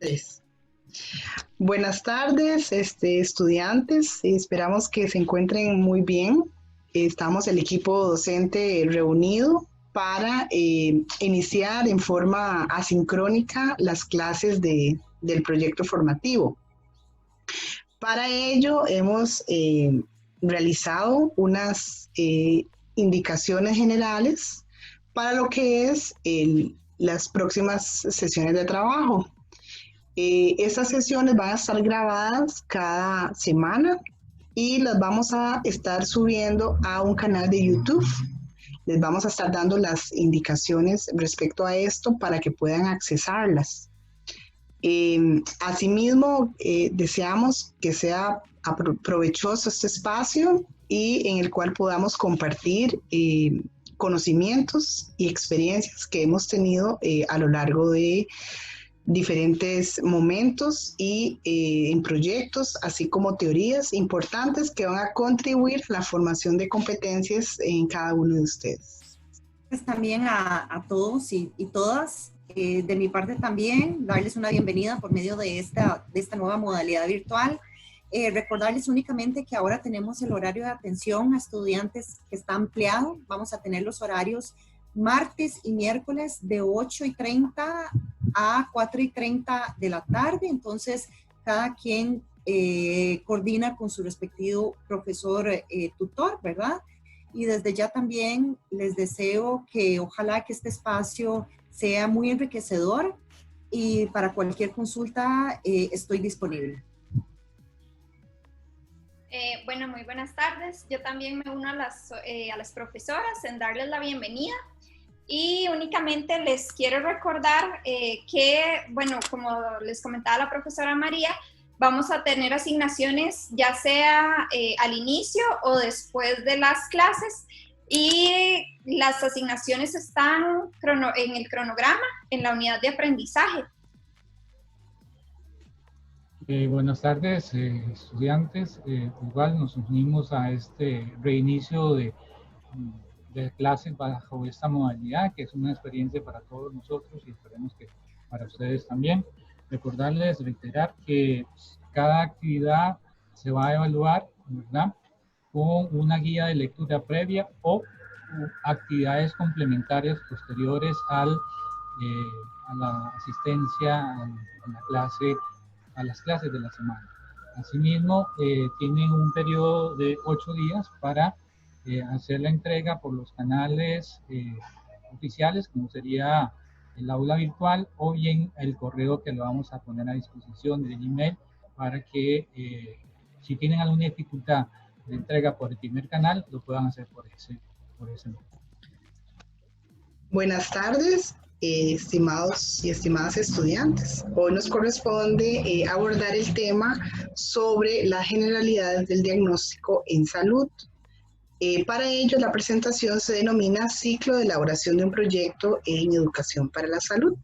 3. Buenas tardes, estudiantes. Esperamos que se encuentren muy bien. Estamos el equipo docente reunido para iniciar en forma asincrónica las clases del proyecto formativo. Para ello hemos realizado unas indicaciones generales para lo que es las próximas sesiones de trabajo. Estas sesiones van a estar grabadas cada semana y las vamos a estar subiendo a un canal de YouTube. Les vamos a estar dando las indicaciones respecto a esto para que puedan accesarlas. Asimismo, deseamos que sea provechoso este espacio y en el cual podamos compartir conocimientos y experiencias que hemos tenido a lo largo de diferentes momentos y en proyectos, así como teorías importantes que van a contribuir a la formación de competencias en cada uno de ustedes. Pues también a todos y todas, de mi parte también, darles una bienvenida por medio de esta nueva modalidad virtual. Recordarles únicamente que ahora tenemos el horario de atención a estudiantes que está ampliado. Vamos a tener los horarios martes y miércoles de 8:30 a 4:30 de la tarde. Entonces, cada quien coordina con su respectivo profesor tutor, ¿verdad? Y desde ya también les deseo que ojalá que este espacio sea muy enriquecedor y para cualquier consulta estoy disponible. Bueno, muy buenas tardes. Yo también me uno a las profesoras en darles la bienvenida. Y únicamente les quiero recordar que, bueno, como les comentaba la profesora María, vamos a tener asignaciones ya sea al inicio o después de las clases y las asignaciones están en el cronograma, en la unidad de aprendizaje. Buenas tardes, estudiantes. Igual nos unimos a este reinicio de clases bajo esta modalidad, que es una experiencia para todos nosotros y esperemos que para ustedes también. Recordarles, reiterar que cada actividad se va a evaluar, ¿verdad?, con una guía de lectura previa o actividades complementarias posteriores a la asistencia a las clases de la semana. Asimismo, tienen un periodo de 8 días para hacer la entrega por los canales oficiales, como sería el aula virtual o bien el correo que lo vamos a poner a disposición del email para que si tienen alguna dificultad de entrega por el primer canal, lo puedan hacer por ese medio. Buenas tardes, estimados y estimadas estudiantes. Hoy nos corresponde abordar el tema sobre las generalidades del diagnóstico en salud. Para ello, la presentación se denomina Ciclo de elaboración de un proyecto en educación para la salud.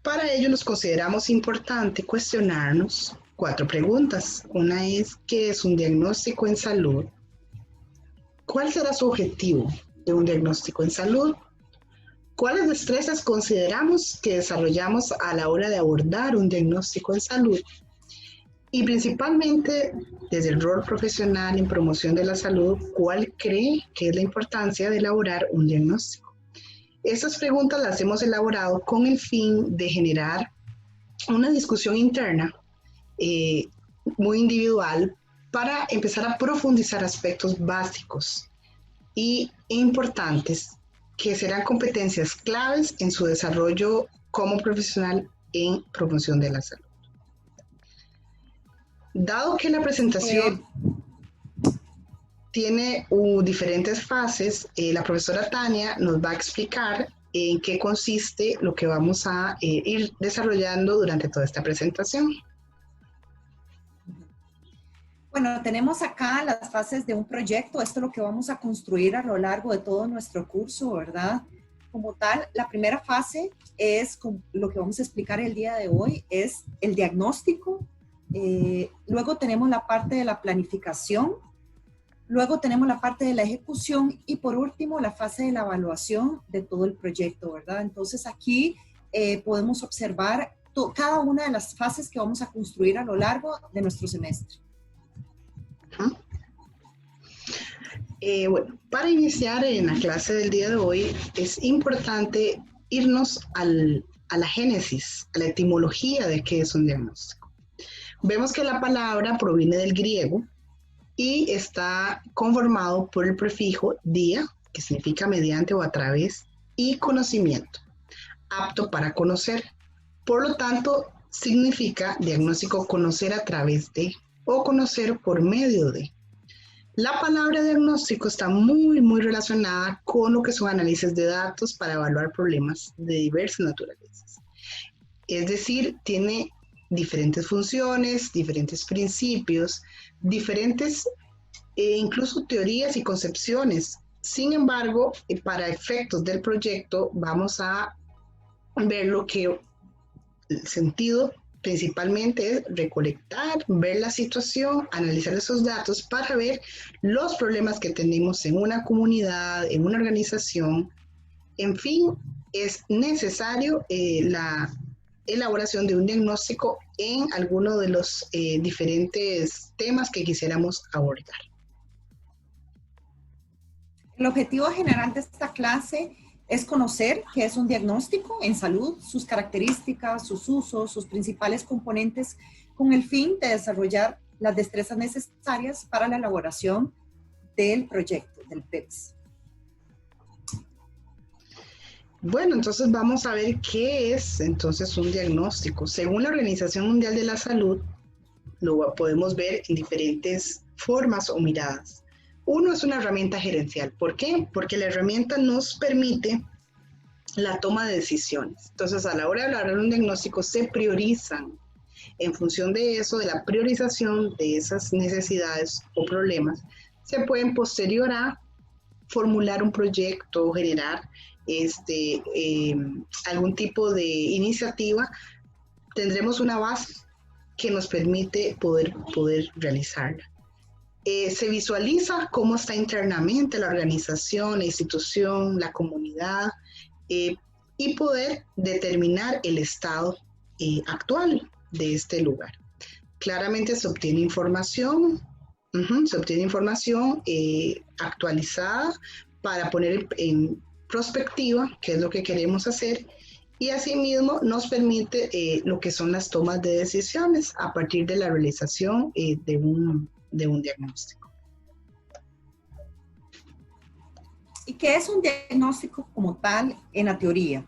Para ello, nos consideramos importante cuestionarnos 4 preguntas. Una es, ¿qué es un diagnóstico en salud? ¿Cuál será su objetivo de un diagnóstico en salud? ¿Cuáles destrezas consideramos que desarrollamos a la hora de abordar un diagnóstico en salud? Y principalmente, desde el rol profesional en promoción de la salud, ¿cuál cree que es la importancia de elaborar un diagnóstico? Estas preguntas las hemos elaborado con el fin de generar una discusión interna muy individual para empezar a profundizar aspectos básicos y importantes que serán competencias claves en su desarrollo como profesional en promoción de la salud. Dado que la presentación tiene diferentes fases, la profesora Tania nos va a explicar en qué consiste lo que vamos a ir desarrollando durante toda esta presentación. Bueno, tenemos acá las fases de un proyecto. Esto es lo que vamos a construir a lo largo de todo nuestro curso, ¿verdad? Como tal, la primera fase es lo que vamos a explicar el día de hoy, es el diagnóstico. Luego tenemos la parte de la planificación, luego tenemos la parte de la ejecución y por último la fase de la evaluación de todo el proyecto, ¿verdad? Entonces aquí podemos observar cada una de las fases que vamos a construir a lo largo de nuestro semestre. Bueno, para iniciar en la clase del día de hoy es importante irnos a la génesis, a la etimología de qué es un diagnóstico. Vemos que la palabra proviene del griego y está conformado por el prefijo dia, que significa mediante o a través, y conocimiento, apto para conocer. Por lo tanto, significa diagnóstico conocer a través de o conocer por medio de. La palabra diagnóstico está muy relacionada con lo que son análisis de datos para evaluar problemas de diversas naturalezas. Es decir, tiene diferentes funciones, diferentes principios, diferentes incluso teorías y concepciones. Sin embargo, para efectos del proyecto vamos a ver lo que el sentido principalmente es recolectar, ver la situación, analizar esos datos para ver los problemas que tenemos en una comunidad, en una organización. En fin, es necesario la elaboración de un diagnóstico en alguno de los diferentes temas que quisiéramos abordar. El objetivo general de esta clase es conocer qué es un diagnóstico en salud, sus características, sus usos, sus principales componentes, con el fin de desarrollar las destrezas necesarias para la elaboración del proyecto, del PEPS. Bueno, entonces vamos a ver qué es entonces un diagnóstico. Según la Organización Mundial de la Salud, lo podemos ver en diferentes formas o miradas. Uno es una herramienta gerencial. ¿Por qué? Porque la herramienta nos permite la toma de decisiones. Entonces, a la hora de hablar de un diagnóstico, se priorizan. En función de eso, de la priorización de esas necesidades o problemas, se pueden posterior a formular un proyecto, generar algún tipo de iniciativa. Tendremos una base que nos permite poder realizarla. Se visualiza cómo está internamente la organización, la institución, la comunidad, y poder determinar el estado actual de este lugar. Claramente se obtiene información, actualizada para poner en perspectiva qué es lo que queremos hacer, y asimismo nos permite lo que son las tomas de decisiones a partir de la realización de un diagnóstico. ¿Y qué es un diagnóstico como tal en la teoría?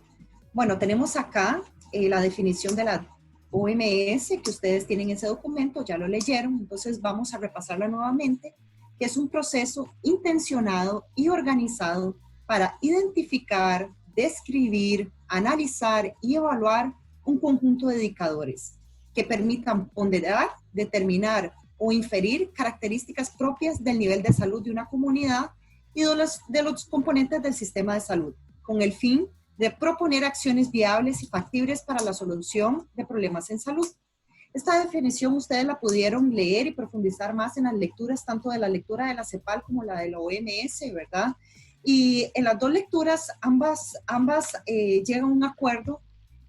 Bueno, tenemos acá la definición de la OMS, que ustedes tienen ese documento, ya lo leyeron, entonces vamos a repasarla nuevamente, que es un proceso intencionado y organizado para identificar, describir, analizar y evaluar un conjunto de indicadores que permitan ponderar, determinar o inferir características propias del nivel de salud de una comunidad y de los componentes del sistema de salud, con el fin de proponer acciones viables y factibles para la solución de problemas en salud. Esta definición ustedes la pudieron leer y profundizar más en las lecturas, tanto de la lectura de la CEPAL como la de la OMS, ¿verdad? Y en las dos lecturas, ambas llegan a un acuerdo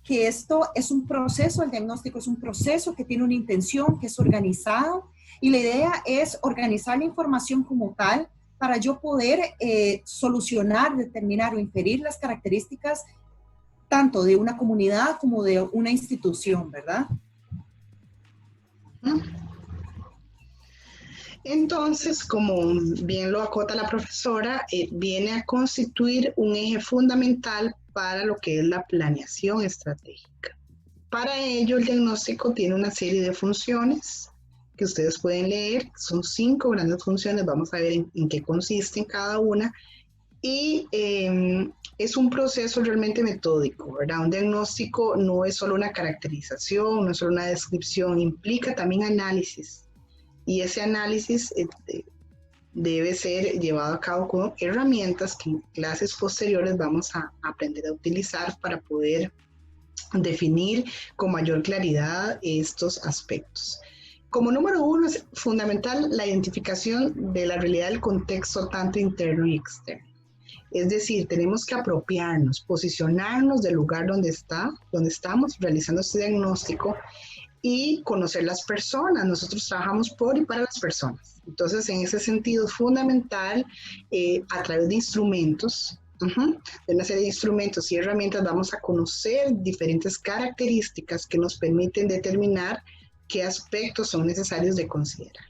que esto es un proceso, el diagnóstico es un proceso que tiene una intención, que es organizado, y la idea es organizar la información como tal para yo poder solucionar, determinar o inferir las características tanto de una comunidad como de una institución, ¿verdad? Entonces, como bien lo acota la profesora, viene a constituir un eje fundamental para lo que es la planeación estratégica. Para ello, el diagnóstico tiene una serie de funciones que ustedes pueden leer. Son 5 grandes funciones, vamos a ver en qué consisten cada una. Y es un proceso realmente metódico, ¿verdad? Un diagnóstico no es solo una caracterización, no es solo una descripción, implica también análisis. Y ese análisis debe ser llevado a cabo con herramientas que en clases posteriores vamos a aprender a utilizar para poder definir con mayor claridad estos aspectos. Como número 1 es fundamental la identificación de la realidad del contexto tanto interno y externo. Es decir, tenemos que apropiarnos, posicionarnos del lugar donde estamos realizando este diagnóstico y conocer las personas. Nosotros trabajamos por y para las personas. Entonces, en ese sentido es fundamental, a través de instrumentos, de una serie de instrumentos y herramientas, vamos a conocer diferentes características que nos permiten determinar qué aspectos son necesarios de considerar.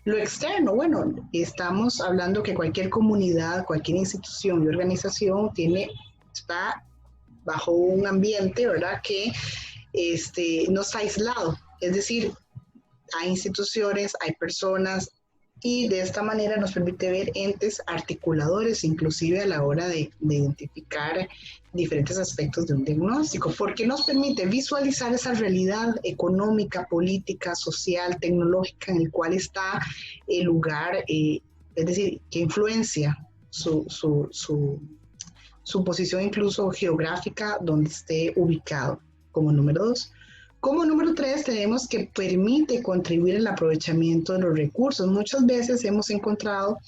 Lo externo, bueno, estamos hablando que cualquier comunidad, cualquier institución y organización está bajo un ambiente, ¿verdad?, que no está aislado. Es decir, hay instituciones, hay personas, y de esta manera nos permite ver entes articuladores, inclusive a la hora de identificar diferentes aspectos de un diagnóstico, porque nos permite visualizar esa realidad económica, política, social, tecnológica en el cual está el lugar, es decir, que influencia su posición incluso geográfica donde esté ubicado, como número 2. Como número 3, tenemos que permite contribuir al aprovechamiento de los recursos. Muchas veces hemos encontrado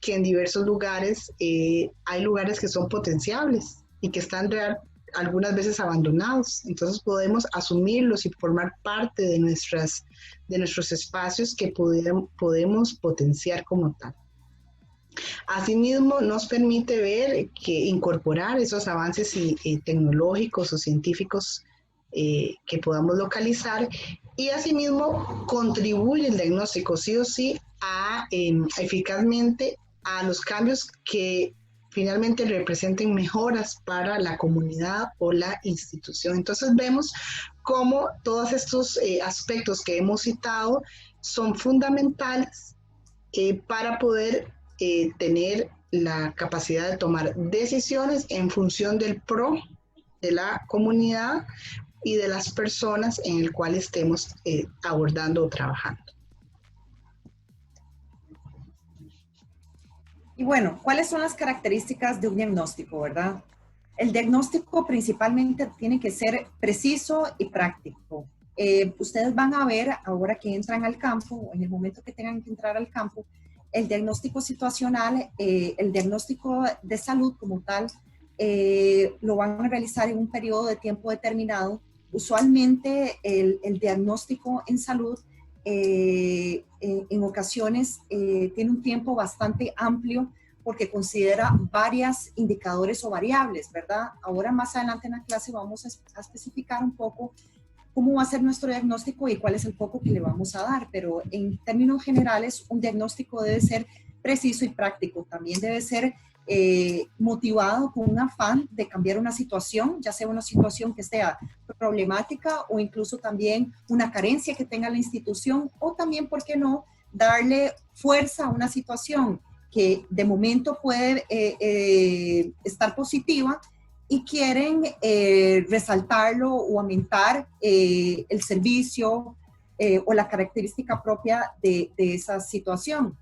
que en diversos lugares hay lugares que son potenciables y que están algunas veces abandonados. Entonces podemos asumirlos y formar parte de nuestros espacios que podemos potenciar como tal. Asimismo, nos permite ver incorporar esos avances tecnológicos o científicos que podamos localizar, y asimismo contribuye el diagnóstico sí o sí eficazmente a los cambios que finalmente representen mejoras para la comunidad o la institución. Entonces vemos cómo todos estos aspectos que hemos citado son fundamentales para poder tener la capacidad de tomar decisiones en función del pro de la comunidad y de las personas en el cual estemos abordando o trabajando. Y bueno, ¿cuáles son las características de un diagnóstico, verdad? El diagnóstico principalmente tiene que ser preciso y práctico. Ustedes van a ver ahora que entran al campo, en el momento que tengan que entrar al campo, el diagnóstico situacional, el diagnóstico de salud como tal, lo van a realizar en un periodo de tiempo determinado. Usualmente el diagnóstico en salud en ocasiones tiene un tiempo bastante amplio porque considera varios indicadores o variables, ¿verdad? Ahora más adelante en la clase vamos a especificar un poco cómo va a ser nuestro diagnóstico y cuál es el foco que le vamos a dar, pero en términos generales un diagnóstico debe ser preciso y práctico, también debe ser motivado con un afán de cambiar una situación, ya sea una situación que sea problemática o incluso también una carencia que tenga la institución, o también, ¿por qué no?, darle fuerza a una situación que de momento puede estar positiva y quieren resaltarlo o aumentar el servicio o la característica propia de esa situación.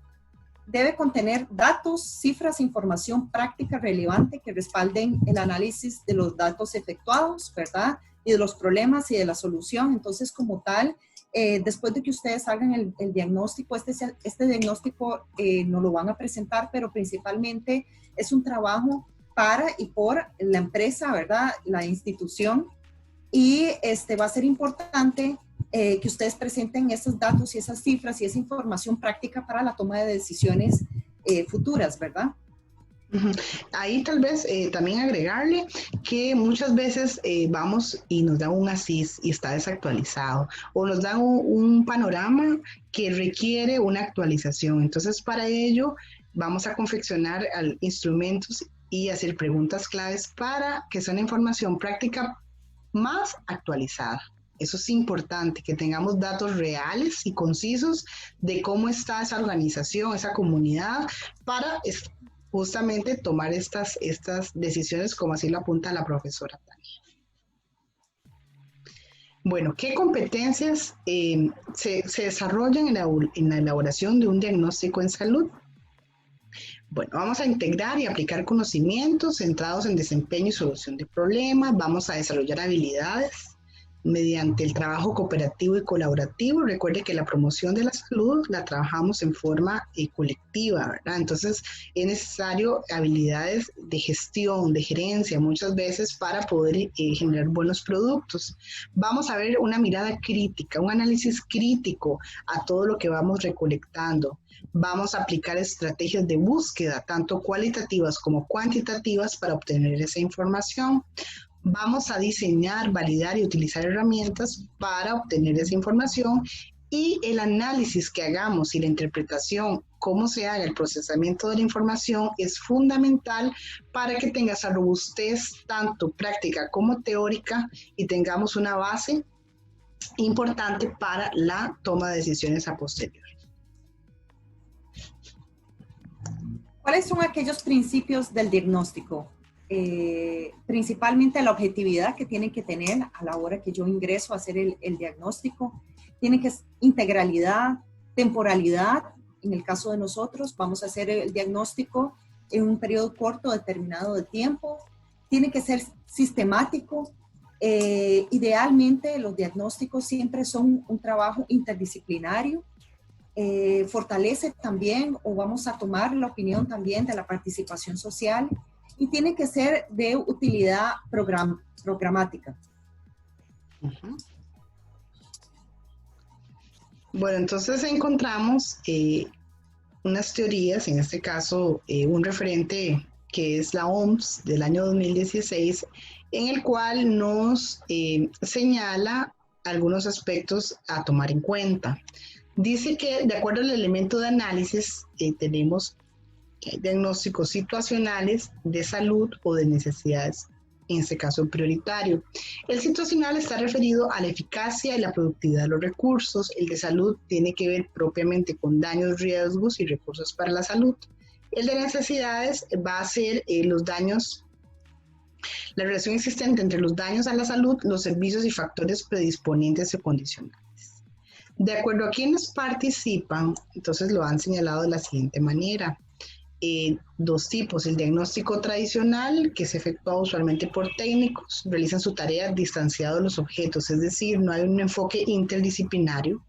Debe contener datos, cifras, información práctica relevante que respalden el análisis de los datos efectuados, ¿verdad? Y de los problemas y de la solución. Entonces, como tal, después de que ustedes hagan el diagnóstico, este diagnóstico nos lo van a presentar, pero principalmente es un trabajo para y por la empresa, ¿verdad? La institución. Y va a ser importante que ustedes presenten esos datos y esas cifras y esa información práctica para la toma de decisiones futuras, ¿verdad? Ahí tal vez también agregarle que muchas veces vamos y nos dan un ASIS y está desactualizado, o nos dan un panorama que requiere una actualización. Entonces, para ello vamos a confeccionar instrumentos y hacer preguntas claves para que sea una información práctica más actualizada. Eso es importante, que tengamos datos reales y concisos de cómo está esa organización, esa comunidad, para justamente tomar estas decisiones, como así lo apunta la profesora Tania. Bueno, ¿qué competencias se desarrollan en la elaboración de un diagnóstico en salud? Bueno, vamos a integrar y aplicar conocimientos centrados en desempeño y solución de problemas, vamos a desarrollar habilidades mediante el trabajo cooperativo y colaborativo. Recuerde que la promoción de la salud la trabajamos en forma colectiva, ¿verdad? Entonces es necesario habilidades de gestión, de gerencia, muchas veces para poder generar buenos productos. Vamos a ver una mirada crítica, un análisis crítico a todo lo que vamos recolectando. Vamos a aplicar estrategias de búsqueda, tanto cualitativas como cuantitativas, para obtener esa información. Vamos a diseñar, validar y utilizar herramientas para obtener esa información, y el análisis que hagamos y la interpretación, cómo se haga el procesamiento de la información, es fundamental para que tenga esa robustez tanto práctica como teórica y tengamos una base importante para la toma de decisiones a posteriori. ¿Cuáles son aquellos principios del diagnóstico? Principalmente la objetividad que tienen que tener a la hora que yo ingreso a hacer el diagnóstico. Tiene que ser integralidad, temporalidad. En el caso de nosotros, vamos a hacer el diagnóstico en un periodo corto determinado de tiempo. Tiene que ser sistemático. Idealmente, los diagnósticos siempre son un trabajo interdisciplinario. Fortalece también, o vamos a tomar la opinión también de la participación social, y tiene que ser de utilidad programática. Uh-huh. Bueno, entonces encontramos unas teorías, en este caso un referente que es la OMS del año 2016, en el cual nos señala algunos aspectos a tomar en cuenta. Dice que de acuerdo al elemento de análisis tenemos que hay diagnósticos situacionales de salud o de necesidades, en este caso prioritario. El situacional está referido a la eficacia y la productividad de los recursos. El de salud tiene que ver propiamente con daños, riesgos y recursos para la salud. El de necesidades va a ser los daños, la relación existente entre los daños a la salud, los servicios y factores predisponentes o condicionales. De acuerdo a quienes participan, entonces lo han señalado de la siguiente manera. Dos tipos: el diagnóstico tradicional, que se efectúa usualmente por técnicos, realizan su tarea distanciado de los objetos, es decir, no hay un enfoque interdisciplinario.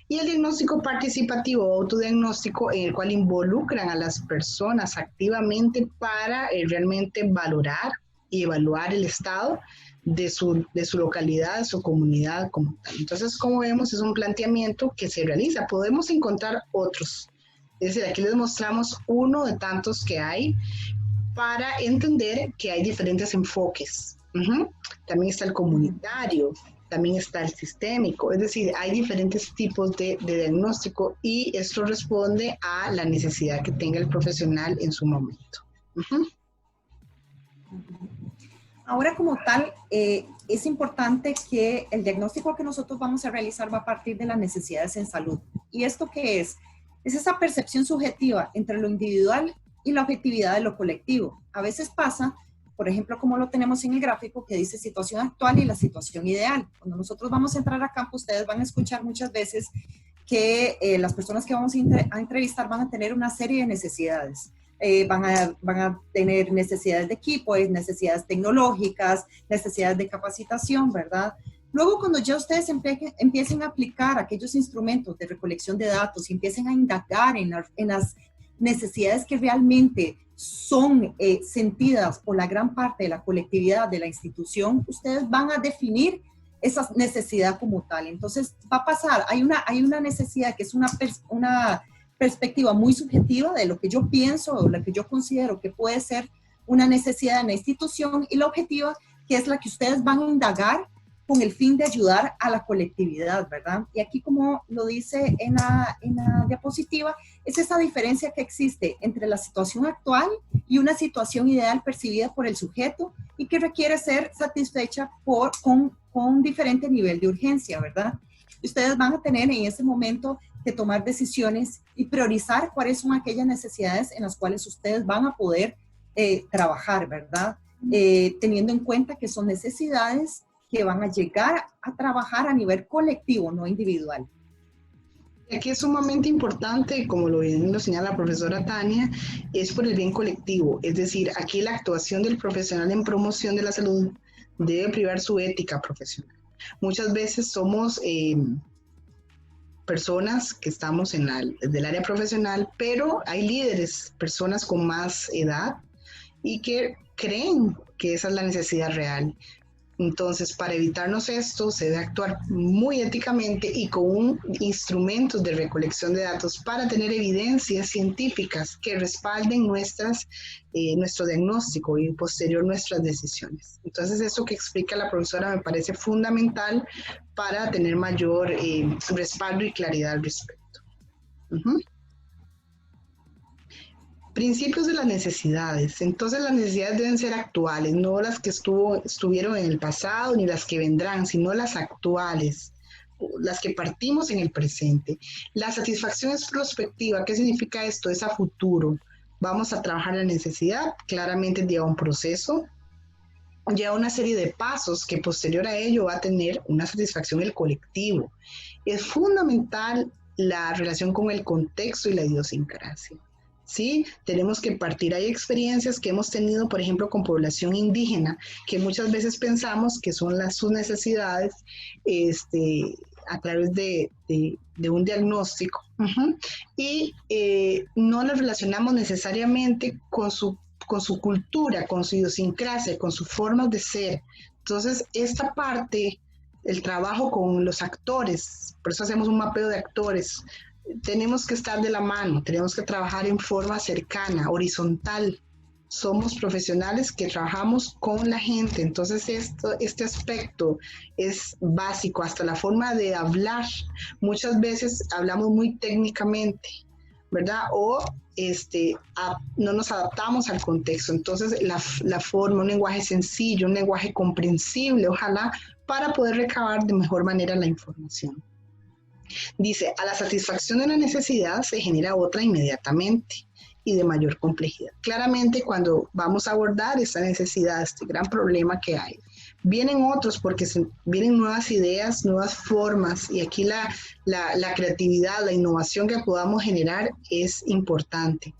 Y el diagnóstico participativo o autodiagnóstico, en el cual involucran a las personas activamente para realmente valorar y evaluar el estado de su localidad, de su comunidad como tal. Entonces, como vemos, es un planteamiento que se realiza. Podemos encontrar otros. Es decir, aquí les mostramos uno de tantos que hay para entender que hay diferentes enfoques. También está el comunitario, también está el sistémico. Es decir, hay diferentes tipos de diagnóstico, y esto responde a la necesidad que tenga el profesional en su momento. Ahora, como tal, es importante que el diagnóstico que nosotros vamos a realizar va a partir de las necesidades en salud. ¿Y esto qué es? Es esa percepción subjetiva entre lo individual y la objetividad de lo colectivo. A veces pasa, por ejemplo, como lo tenemos en el gráfico, que dice situación actual y la situación ideal. Cuando nosotros vamos a entrar a campo, ustedes van a escuchar muchas veces que las personas que vamos a entrevistar van a tener una serie de necesidades. Van a tener necesidades de equipo, necesidades tecnológicas, necesidades de capacitación, ¿verdad? Luego, cuando ya ustedes empiecen a aplicar aquellos instrumentos de recolección de datos y empiecen a indagar en las necesidades que realmente son sentidas por la gran parte de la colectividad de la institución, ustedes van a definir esa necesidad como tal. Entonces, va a pasar, hay una necesidad que es una perspectiva muy subjetiva de lo que yo pienso o lo que yo considero que puede ser una necesidad en la institución, y la objetiva, que es la que ustedes van a indagar con el fin de ayudar a la colectividad, ¿verdad? Y aquí, como lo dice en la diapositiva, es esa diferencia que existe entre la situación actual y una situación ideal percibida por el sujeto y que requiere ser satisfecha con diferente nivel de urgencia, ¿verdad? Ustedes van a tener en ese momento que tomar decisiones y priorizar cuáles son aquellas necesidades en las cuales ustedes van a poder trabajar, ¿verdad? Teniendo en cuenta que son necesidades que van a llegar a trabajar a nivel colectivo, no individual. Aquí es sumamente importante, como lo señala la profesora Tania, es por el bien colectivo. Es decir, aquí la actuación del profesional en promoción de la salud debe privar su ética profesional. Muchas veces somos personas que estamos del área profesional, pero hay líderes, personas con más edad y que creen que esa es la necesidad real. Entonces, para evitarnos esto, se debe actuar muy éticamente y con instrumentos de recolección de datos para tener evidencias científicas que respalden nuestro diagnóstico y posterior nuestras decisiones. Entonces, eso que explica la profesora me parece fundamental para tener mayor respaldo y claridad al respecto. Principios de las necesidades. Entonces las necesidades deben ser actuales, no las que estuvieron en el pasado ni las que vendrán, sino las actuales, las que partimos en el presente. La satisfacción es prospectiva. ¿Qué significa esto? Es a futuro. Vamos a trabajar la necesidad, claramente lleva un proceso, lleva una serie de pasos que posterior a ello va a tener una satisfacción el colectivo. Es fundamental la relación con el contexto y la idiosincrasia. Sí, tenemos que partir. Hay experiencias que hemos tenido, por ejemplo, con población indígena, que muchas veces pensamos que son sus necesidades a través de un diagnóstico, y no las relacionamos necesariamente con su cultura, con su idiosincrasia, con sus formas de ser. Entonces, esta parte, el trabajo con los actores, por eso hacemos un mapeo de actores. Tenemos que estar de la mano, tenemos que trabajar en forma cercana, horizontal. Somos profesionales que trabajamos con la gente, entonces este aspecto es básico, hasta la forma de hablar. Muchas veces hablamos muy técnicamente, ¿verdad? O no nos adaptamos al contexto, entonces la forma, un lenguaje sencillo, un lenguaje comprensible, ojalá, para poder recabar de mejor manera la información. Dice, a la satisfacción de una necesidad se genera otra inmediatamente y de mayor complejidad. Claramente, cuando vamos a abordar esta necesidad, este gran problema que hay, vienen otros porque vienen nuevas ideas, nuevas formas, y aquí la creatividad, la innovación que podamos generar es importante.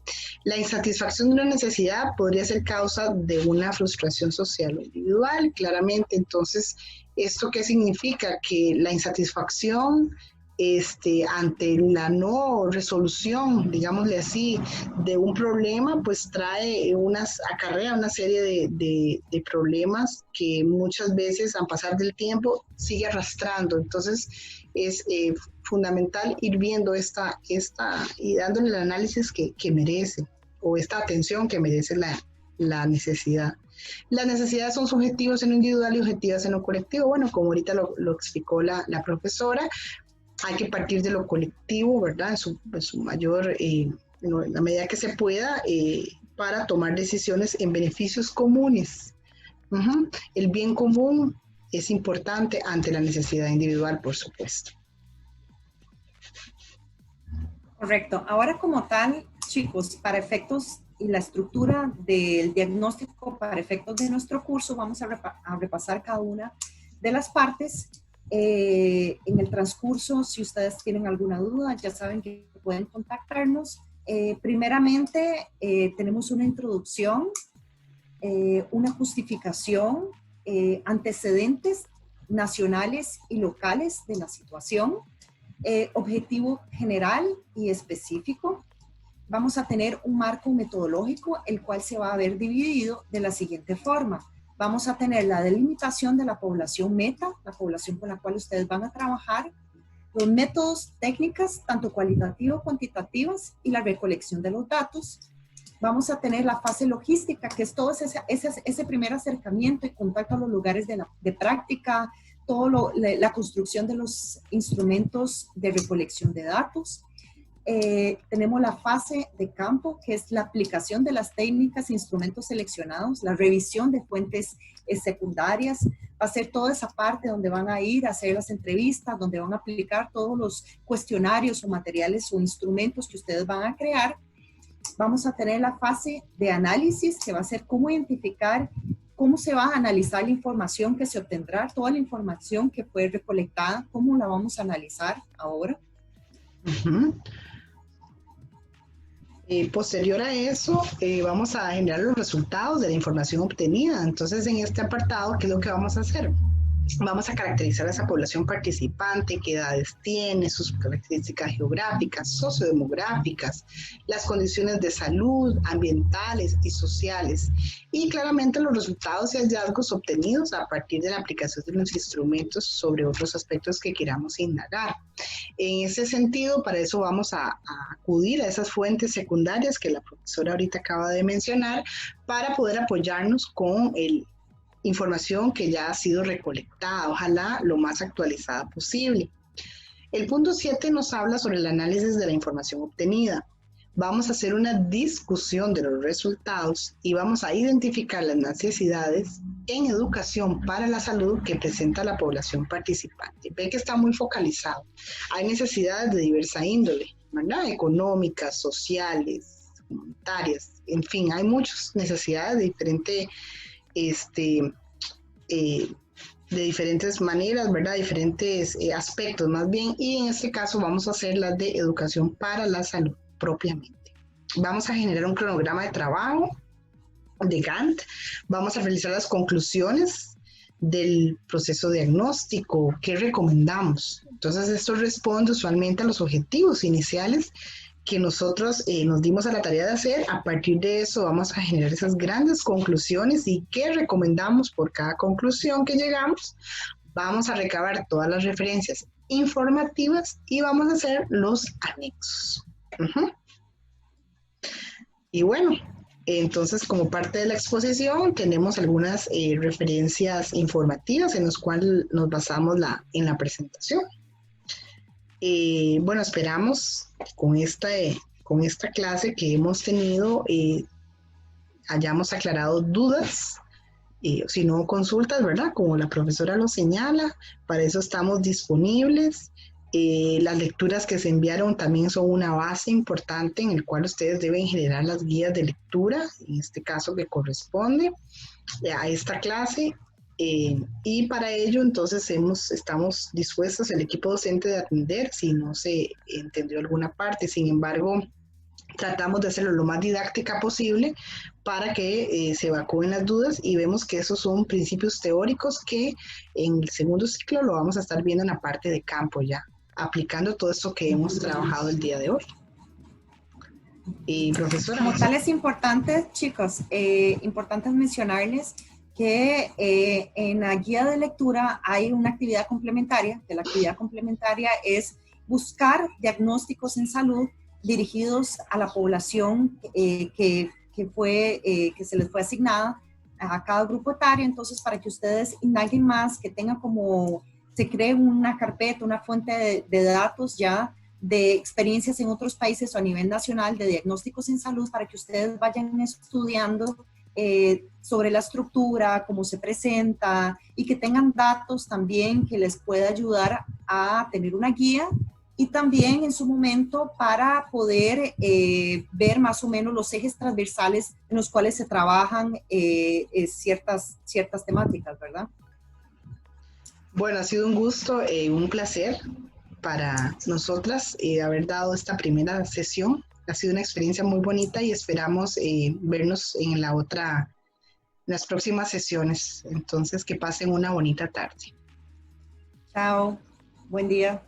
La insatisfacción de una necesidad podría ser causa de una frustración social o individual, claramente. Entonces, ¿esto qué significa? Que la insatisfacción ante la no resolución, digámosle así, de un problema, pues acarrea una serie de problemas que muchas veces al pasar del tiempo sigue arrastrando. Entonces es fundamental ir viendo y dándole el análisis que merece, o esta atención que merece la necesidad. Las necesidades son subjetivas en lo individual y objetivas en lo colectivo. Bueno, como ahorita lo explicó la profesora, hay que partir de lo colectivo, ¿verdad? En su mayor, en la medida que se pueda, para tomar decisiones en beneficios comunes. El bien común es importante ante la necesidad individual, por supuesto. Correcto. Ahora, como tal, chicos, para efectos y la estructura del diagnóstico, para efectos de nuestro curso, vamos a repasar cada una de las partes. En el transcurso, si ustedes tienen alguna duda, ya saben que pueden contactarnos. Primeramente, tenemos una introducción, una justificación, antecedentes nacionales y locales de la situación, objetivo general y específico. Vamos a tener un marco metodológico, el cual se va a ver dividido de la siguiente forma. Vamos a tener la delimitación de la población meta, la población con la cual ustedes van a trabajar, los métodos, técnicas, tanto cualitativas, cuantitativas, y la recolección de los datos. Vamos a tener la fase logística, que es todo ese primer acercamiento y contacto a los lugares de práctica, la construcción de los instrumentos de recolección de datos. Tenemos la fase de campo, que es la aplicación de las técnicas e instrumentos seleccionados, la revisión de fuentes secundarias. Va a ser toda esa parte donde van a ir a hacer las entrevistas, donde van a aplicar todos los cuestionarios o materiales o instrumentos que ustedes van a crear. Vamos a tener la fase de análisis, que va a ser cómo identificar, cómo se va a analizar la información que se obtendrá, toda la información que fue recolectada, cómo la vamos a analizar ahora. Posterior a eso, vamos a generar los resultados de la información obtenida. Entonces, en este apartado, ¿qué es lo que vamos a hacer? Vamos a caracterizar a esa población participante, qué edades tiene, sus características geográficas, sociodemográficas, las condiciones de salud, ambientales y sociales, y claramente los resultados y hallazgos obtenidos a partir de la aplicación de los instrumentos sobre otros aspectos que queramos indagar. En ese sentido, para eso vamos a acudir a esas fuentes secundarias que la profesora ahorita acaba de mencionar, para poder apoyarnos con información que ya ha sido recolectada, ojalá lo más actualizada posible. El punto 7 nos habla sobre el análisis de la información obtenida. Vamos a hacer una discusión de los resultados y vamos a identificar las necesidades en educación para la salud que presenta la población participante. Ve que está muy focalizado. Hay necesidades de diversa índole, ¿verdad? Económicas, sociales, comunitarias, en fin, hay muchas necesidades de diferentes maneras, ¿verdad? Diferentes aspectos más bien, y en este caso vamos a hacer las de educación para la salud propiamente. Vamos a generar un cronograma de trabajo de Gantt, vamos a realizar las conclusiones del proceso diagnóstico, qué recomendamos. Entonces esto responde usualmente a los objetivos iniciales que nosotros nos dimos a la tarea de hacer. A partir de eso vamos a generar esas grandes conclusiones y qué recomendamos por cada conclusión que llegamos. Vamos a recabar todas las referencias informativas y vamos a hacer los anexos. Y bueno, entonces como parte de la exposición tenemos algunas referencias informativas en las cuales nos basamos en la presentación. Bueno, esperamos con esta clase que hemos tenido hayamos aclarado dudas, si no consultas, ¿verdad? Como la profesora lo señala, para eso estamos disponibles. Las lecturas que se enviaron también son una base importante en el cual ustedes deben generar las guías de lectura, en este caso que corresponde a esta clase. Y para ello entonces estamos dispuestos el equipo docente de atender si no se entendió alguna parte. Sin embargo, tratamos de hacerlo lo más didáctica posible para que se evacúen las dudas, y vemos que esos son principios teóricos que en el segundo ciclo lo vamos a estar viendo en la parte de campo ya, aplicando todo esto que hemos trabajado el día de hoy. Y profesora. Como tal es importante, chicos, importante mencionarles que en la guía de lectura hay una actividad complementaria, que la actividad complementaria es buscar diagnósticos en salud dirigidos a la población que se les fue asignada a cada grupo etario. Entonces, para que ustedes indaguen más, que tengan se cree una carpeta, una fuente de datos ya de experiencias en otros países o a nivel nacional de diagnósticos en salud, para que ustedes vayan estudiando sobre la estructura, cómo se presenta, y que tengan datos también que les pueda ayudar a tener una guía, y también en su momento para poder ver más o menos los ejes transversales en los cuales se trabajan ciertas temáticas, ¿verdad? Bueno, ha sido un gusto, un placer para nosotras haber dado esta primera sesión. Ha sido una experiencia muy bonita y esperamos vernos en las próximas sesiones. Entonces, que pasen una bonita tarde. Chao, buen día.